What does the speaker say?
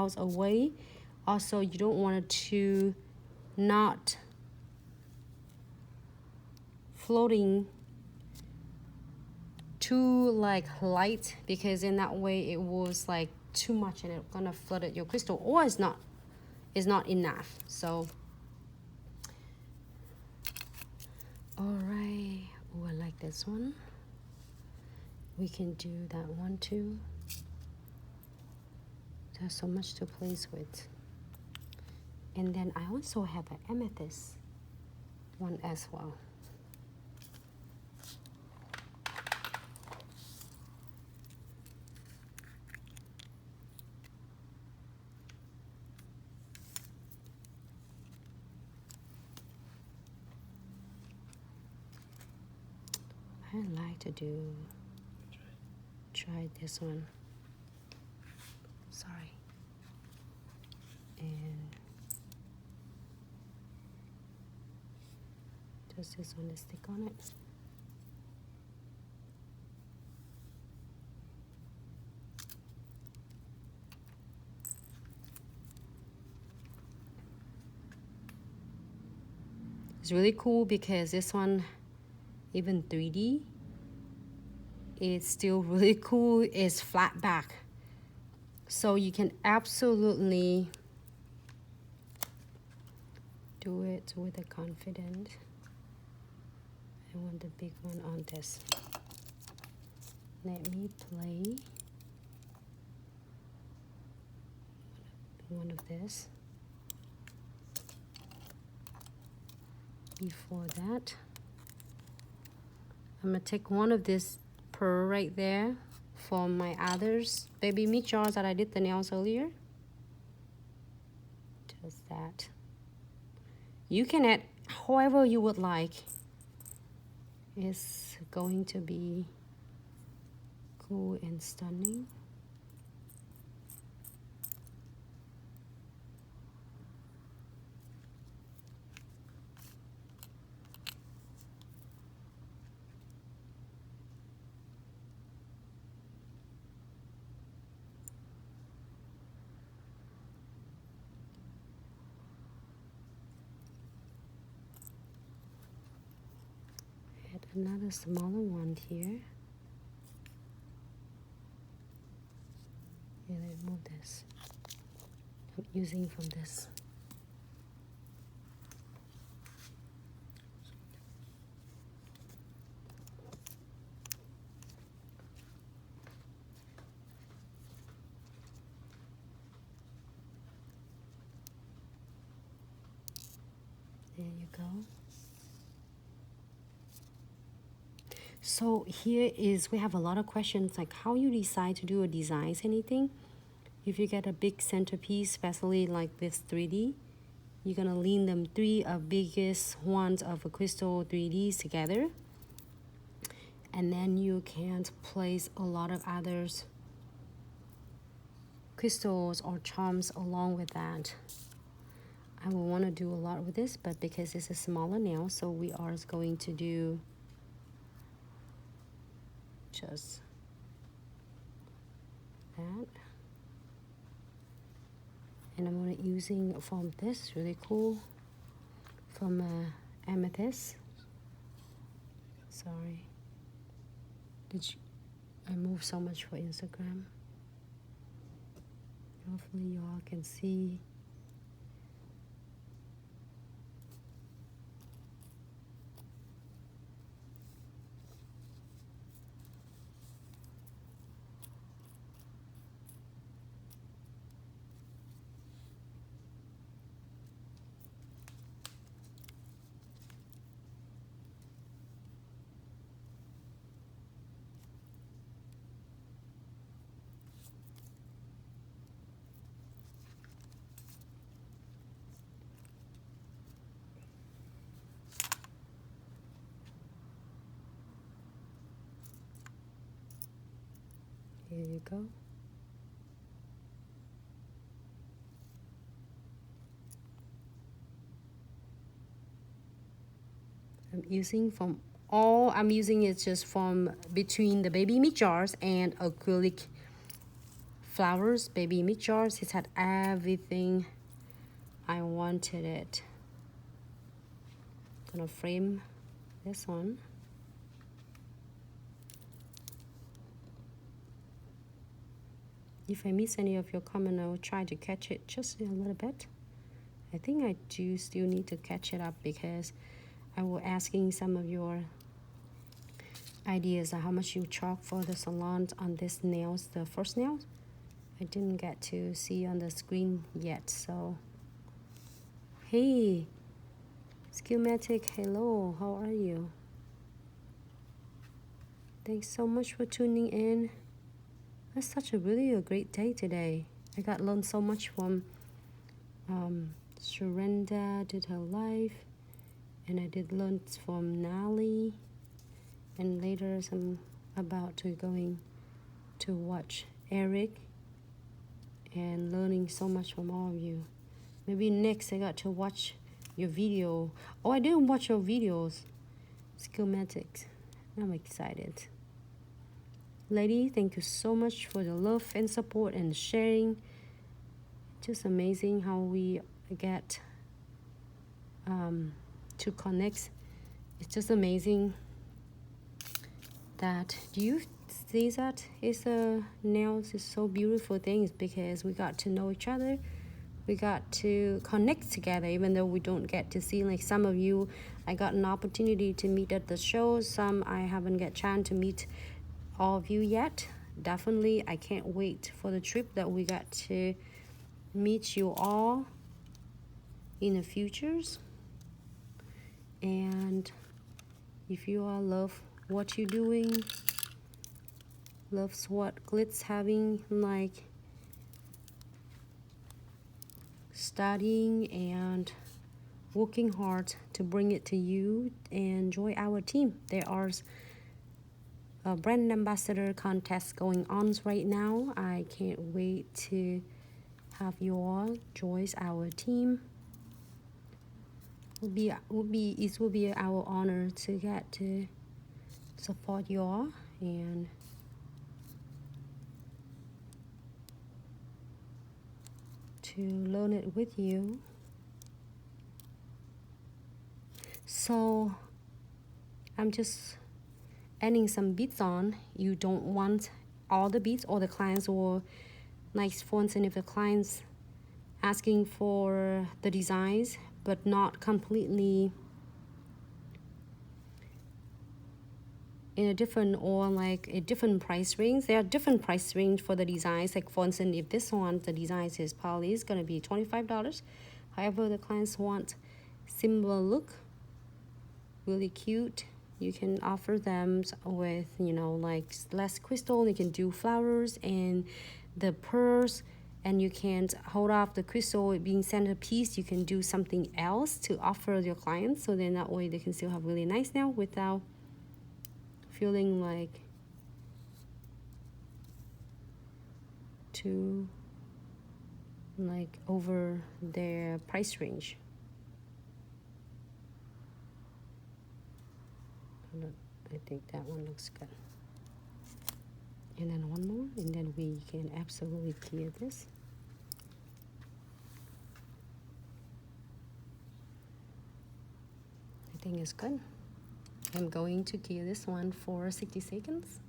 details away. Also, you don't want it to not floating too like light, because in that way it was like too much and it's gonna flood your crystal, or it's not enough. So all right, oh, I like this one. We can do that one too. There's so much to place with. And then I also have an amethyst one as well. I like to try this one. Sorry. And does this one stick on it? It's really cool because this one, even 3D, it's still really cool. It's flat back, so you can absolutely do it with a confidence. I want the big one on this. Let me play one of this. Before that, I'm gonna take one of this pearl right there for my others baby meat jars that I did the nails earlier. Just that. You can add however you would like. It's going to be cool and stunning. Another smaller one here. Yeah, let's move this. I'm using from this. There you go. So here is, we have a lot of questions like how you decide to do a designs, anything. If you get a big centerpiece, especially like this 3D, you're gonna lean them three of biggest ones of a crystal 3Ds together. And then you can place a lot of others crystals or charms along with that. I will want to do a lot with this, but because it's a smaller nail, so we are going to do just that. And I'm going to using from this really cool from amethyst. Sorry, I moved so much for Instagram. Hopefully y'all can see. Here you go. I'm using from all I'm using is just from between the baby meat jars and acrylic flowers, baby meat jars. It had everything I wanted it. Gonna frame this one. If I miss any of your comment, I will try to catch it just a little bit. I think I do still need to catch it up because I was asking some of your ideas on how much you charge for the salon on this nails, the first nails. I didn't get to see on the screen yet, so hey Skillmatic, hello, how are you? Thanks so much for tuning in. That's such a great day today. I got learned so much from Sharenda did her live, and I did learn from Nali, and later I'm about to going to watch Eric and learning so much from all of you. Maybe next I got to watch your video. Oh, I didn't watch your videos. Skillmatics. I'm excited. Lady, thank you so much for the love and support and sharing. Just amazing how we get to connect. It's just amazing that, do you see that? It's nails is so beautiful things because we got to know each other. We got to connect together even though we don't get to see, like some of you I got an opportunity to meet at the show, some I haven't get chance to meet all of you yet. Definitely I can't wait for the trip that we got to meet you all in the futures. And if you all love what you're doing, loves what Glitz having, like studying and working hard to bring it to you, and join our team. There are a brand ambassador contest going on right now. I can't wait to have you all join our team. It will be our honor to get to support you all and to learn it with you. So I'm just adding some beads on. You don't want all the beads, or the clients will, like for instance, if the clients asking for the designs but not completely in a different, or like a different price range. There are different price range for the designs. Like for instance, if this one, the designs is probably is gonna be $25. However, the clients want similar look, really cute, you can offer them with, you know, like less crystal. You can do flowers and the pearls, and you can't hold off the crystal being centerpiece. You can do something else to offer your clients, so then that way they can still have really nice nail without feeling like too like over their price range. I think that one looks good. And then one more, and then we can absolutely clear this. I think it's good. I'm going to clear this one for 60 seconds.